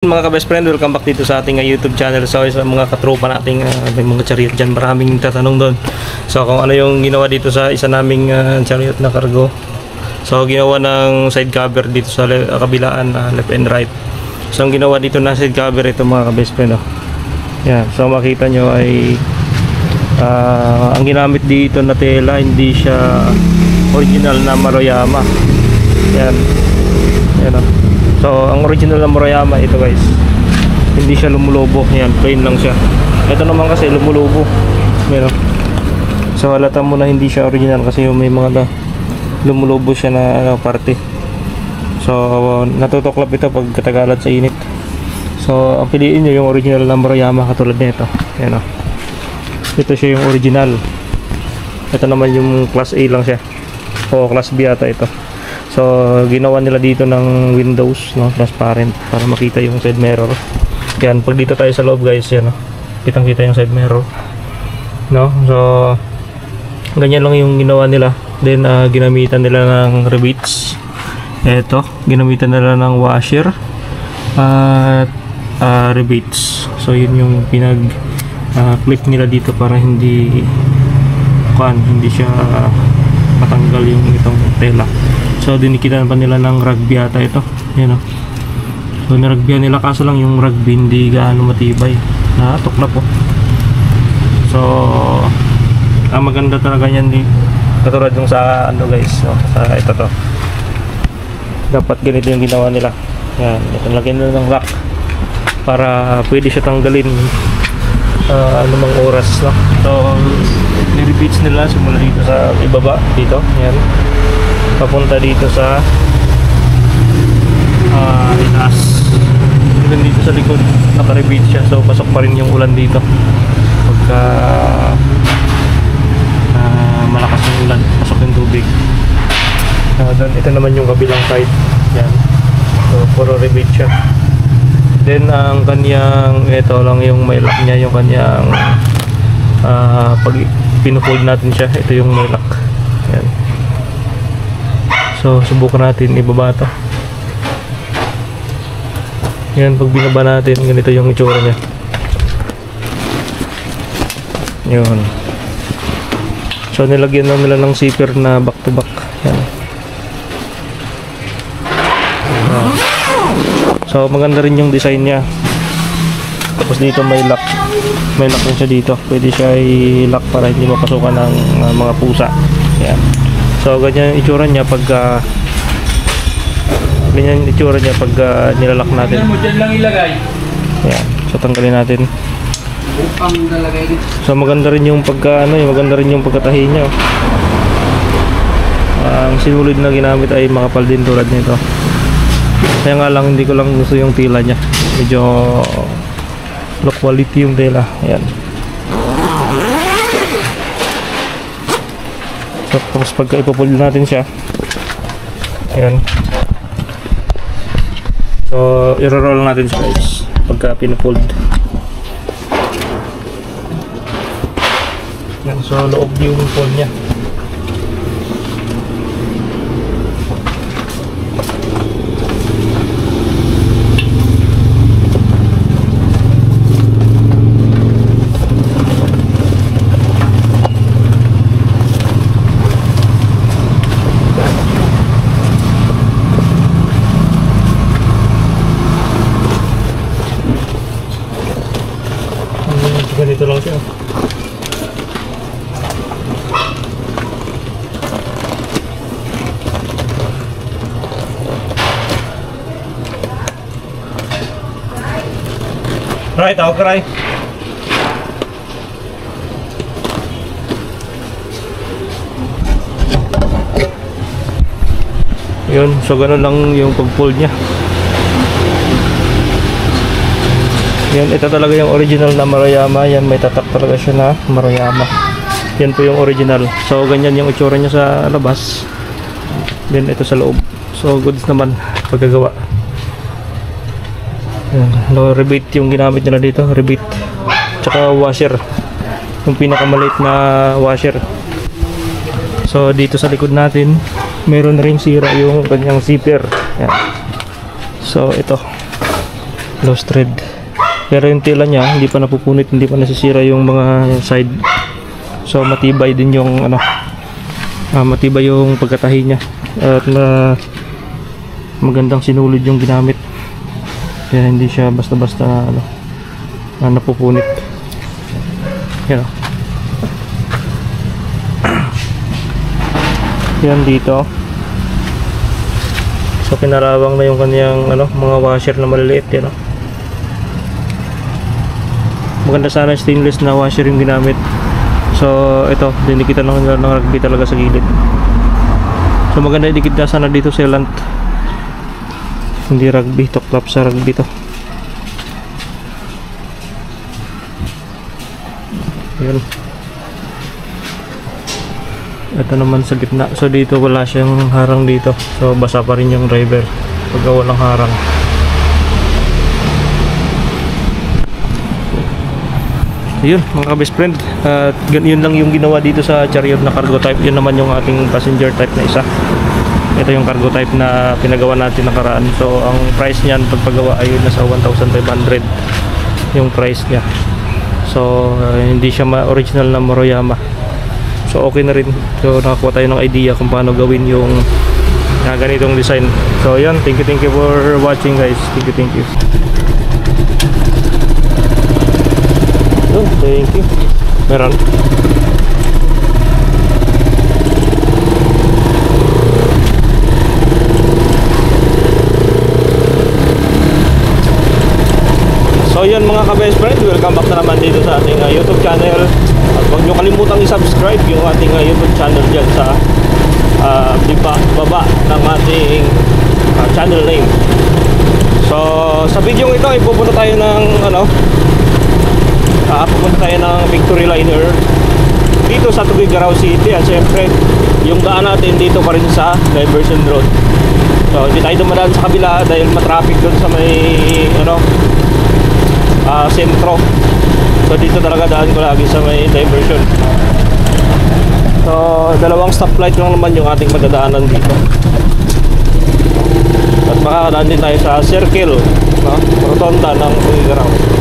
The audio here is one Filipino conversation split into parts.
Mga ka-best friend, welcome back dito sa ating YouTube channel. So sa mga katropa nating may mga chariot dyan, maraming tatanong doon. So kung ano yung ginawa dito sa isa naming chariot na cargo. So ginawa ng side cover dito sa kabilaan, left and right. So ang ginawa dito na side cover ito mga ka-best friend, oh. Yan, so makita nyo ay ang ginamit dito na tela, hindi siya original na Maruyama. Yan. Yan, oh. So ang original na Maruyama ito guys, hindi siya lumulubo. Yan, plain lang siya. Ito naman kasi lumulubo. Meron. So halata mo na hindi siya original kasi may mga lumulubo siya na parte. So natutuklap ito pag katagalan sa init. So ang piliin nyo yung original na Maruyama katulad nito. Yan, oh. Ito siya yung original. Ito naman yung class A lang siya. O class B ata ito. So ginawa nila dito ng windows, no, transparent para makita yung side mirror. Yan, pag dito tayo sa loob guys, yan, no, kitang-kita yung side mirror, no. So ganyan lang yung ginawa nila. Then ginamitan nila ng rivets. Eto, ginamitan nila ng washer at rivets. So yun yung pinag clip nila dito para hindi siya matanggal yung itong tela. So dinikitan pa nila ng rugby ata ito. Yan, oh. So nirugbihan nila, kaso lang yung rugby hindi gaano matibay. Tuklap po. So ang maganda talaga niyan katulad yung sa ano guys, so, ito to. Dapat ganito yung ginawa nila. Yan, ito lagyan nila ng lock para pwede siya tanggalin anumang oras, no? So ni-repeats nila simula dito sa ibaba dito. Yan, papunta dito sa itaas. Even dito sa likod naka-repeat siya, so pasok pa rin yung ulan dito pagka malakas yung ulan, pasok yung tubig. Then ito naman yung kabilang side. Yan, so puro repeat siya. Then ang kanyang, ito lang yung may lock niya, yung kanyang pag pinufold natin siya, ito yung may lock. Yan. So subukan natin ibaba ito. Yan, pag binaba natin, ganito yung itsura niya. Yun. So nilagyan na nila ng zipper na back to back. Yan. So maganda rin yung design niya. Tapos dito may lock. May lock din siya dito. Pwede siya i-lock para hindi mapasukan ng mga pusa. Yan. So ganyan yung itsura niya pag nilalak natin. Diyan lang ilagay. Yan. So tanggalin natin. So maganda rin yung maganda rin yung pagkatahi niya. Ang sinulid na ginamit ay makapal din tulad nito. Kaya nga lang hindi ko lang gusto yung tela niya. Medyo low quality yung tela. Ayan. So tapos pagka ipofold natin siya, ayan. So i-roll natin siya guys pagka pinofold. Ayan, so loob yung fold niya. Ganito lang siya. Right, okay. Yun, so ganun lang yung pag-fold niya. Yan, ito talaga yung original na Maruyama. Yan, may tatak talaga siya na Maruyama. Yan po yung original. So ganyan yung itsura niya sa labas. Then ito sa loob. So goods naman pagkagawa. Yan, no, rebate yung ginamit nila dito, rebate. Tsaka washer. Yung pinakamaliit na washer. So dito sa likod natin meron ring sira yung kanyang zipper. Yan. So ito lost thread. Pero yung tela niya hindi pa napupunit, hindi pa nasisira yung mga side. So matibay din yung ano, matibay yung pagkatahi niya at magandang sinulid yung ginamit. Kaya hindi siya basta-basta ano, napupunit. Yan. Yan dito. So pinarawang na yung kanyang ano, mga washer na maliliit, yan. Maganda sana stainless na washer yung ginamit. So ito, dinikitan ng rugby talaga sa gilid. So maganda idikit na sana dito sa sealant. Hindi rugby, tuklap sa rugby to. Ayan. Ito naman sa gitna. So dito wala siyang harang dito. So basa pa rin yung driver pag walang harang. Yun mga best friend. At yun lang yung ginawa dito sa Chariot na cargo type. Yun naman yung ating passenger type na isa. Ito yung cargo type na pinagawa natin nakaraan. So ang price niyan pagpagawa ay nasa 1,500 yung price niya. So hindi siya original na Moroyama. So okay na rin. So nakakuha tayo ng idea kung paano gawin yung ganitong design. So yan, thank you for watching guys. Thank you. So, thank you. Meron. So yun mga ka-best friend, welcome back na naman dito sa ating YouTube channel. At huwag nyo kalimutang i-subscribe yung ating YouTube channel dyan sa baba ng ating channel name. So sa video ito ay pupunta tayo ng Victory Liner dito sa Tuguegarao City. At syempre yung daan natin dito pa rin sa Diversion Road. So hindi tayo dumadaan sa kabila dahil matraffic doon sa may sentro. So dito talaga daan ko lagi sa may diversion. So dalawang stoplight lang naman yung ating madadaanan dito. At makakadaan din tayo sa circle, rotonda ng Tuguegarao.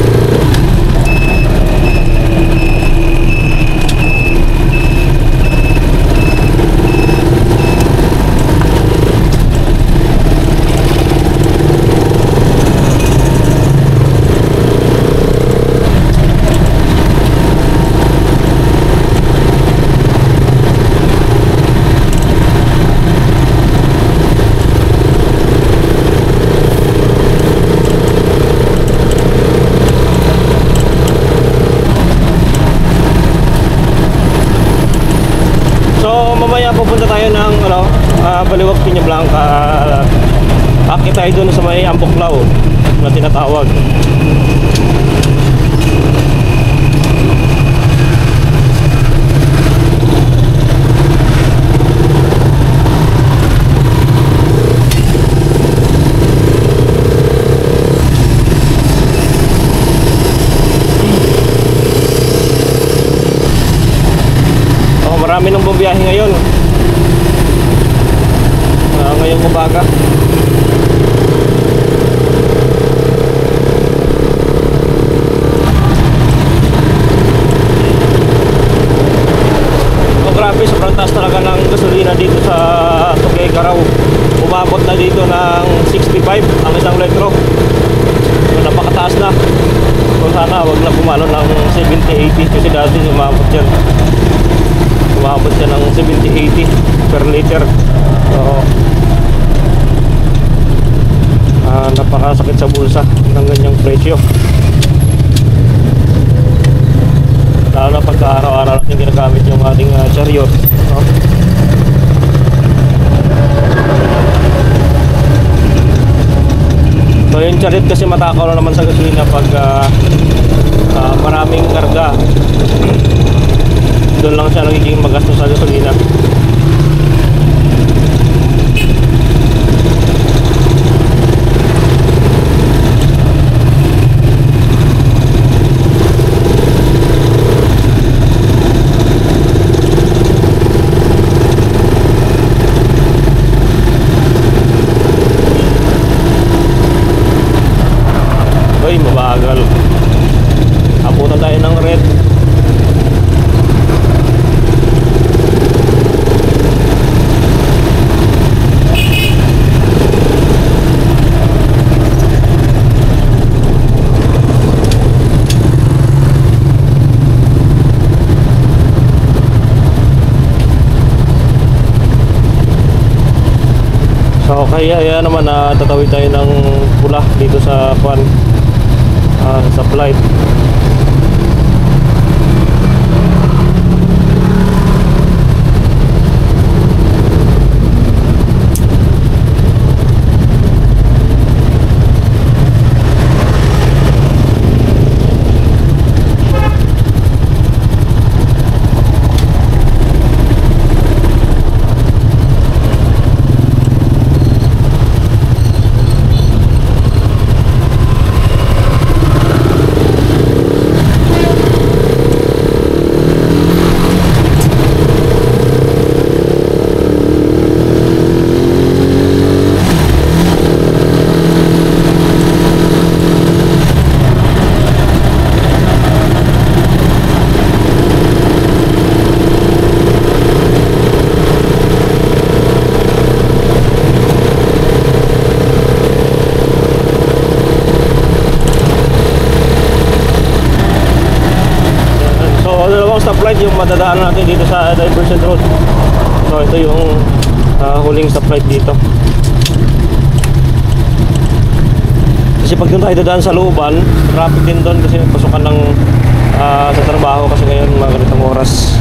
Mamaya pupunta tayo ng Baliwag Piña Blanca. Akit tayo doon sa may Ambuklao na tinatawag. Marami nang bumiyahe ngayon. Ngayong umaga. Oh, grabe, sobrang taas talaga ng gasolina dito sa Tuguegarao. Umabot na dito ng 65 ang isang litro. So, napakataas na. So sana wag na pumalo ng 70-80 kasi dati umabot yan. Umabot siya ng 70-80 per liter. So napakasakit sa bulsa ng ganyang presyo, lalo na pagka araw-araw natin ginagamit yung ating Chariot, So yung Chariot kasi matakaw naman sa gasolina pag maraming karga. Doon lang siya nagiging magastos sa gasolina. mabagal. Abutan tayo ng red. So kaya naman na tatawid tayo ng pula dito sa sa flight. Stoplight yung madadaanan natin dito sa Diversion Road. So ito yung huling stoplight dito. Kasi pag doon tayo dadaan sa looban, traffic din doon kasi pasukan ng sa trabaho kasi ngayon mga ganitong oras.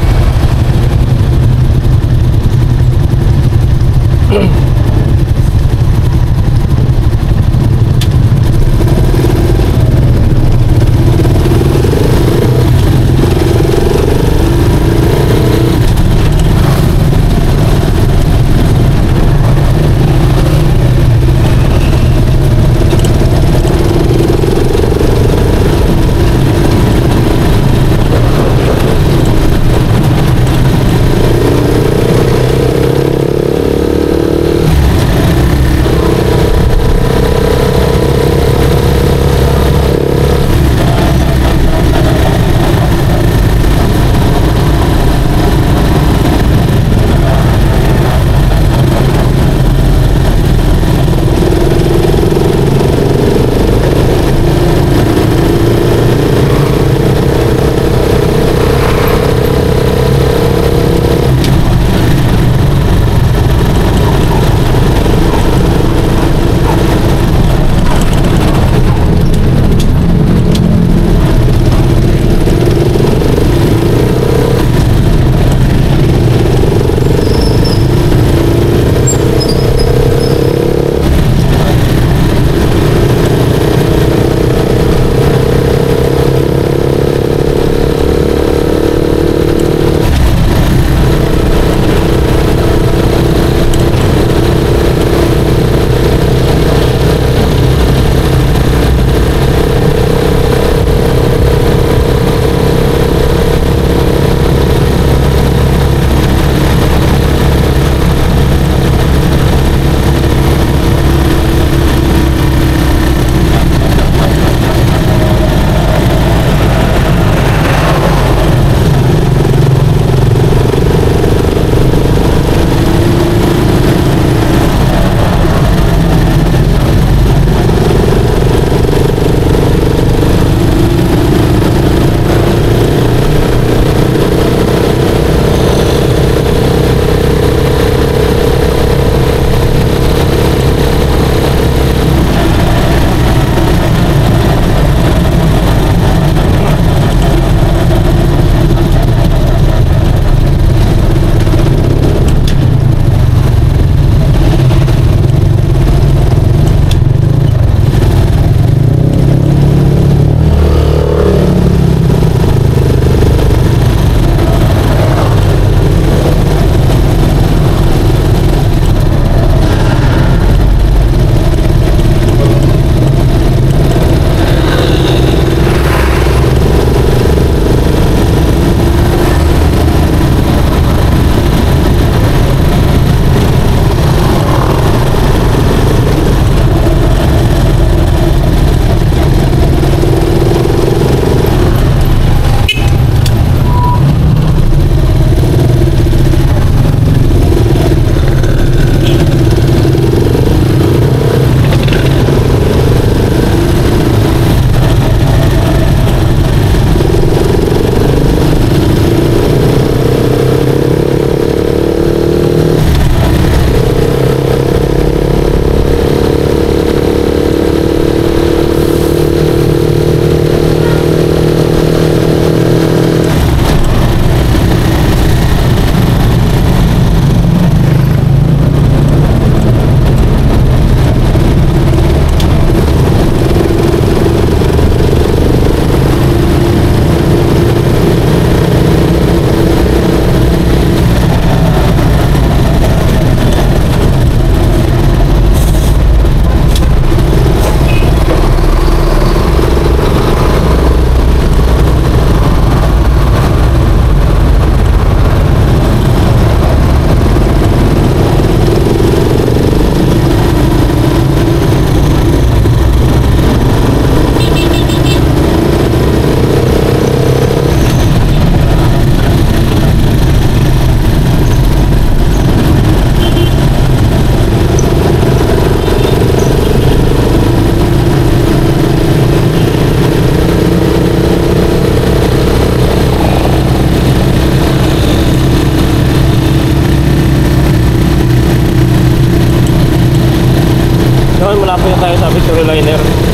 malapit na tayo sa Victory Liner.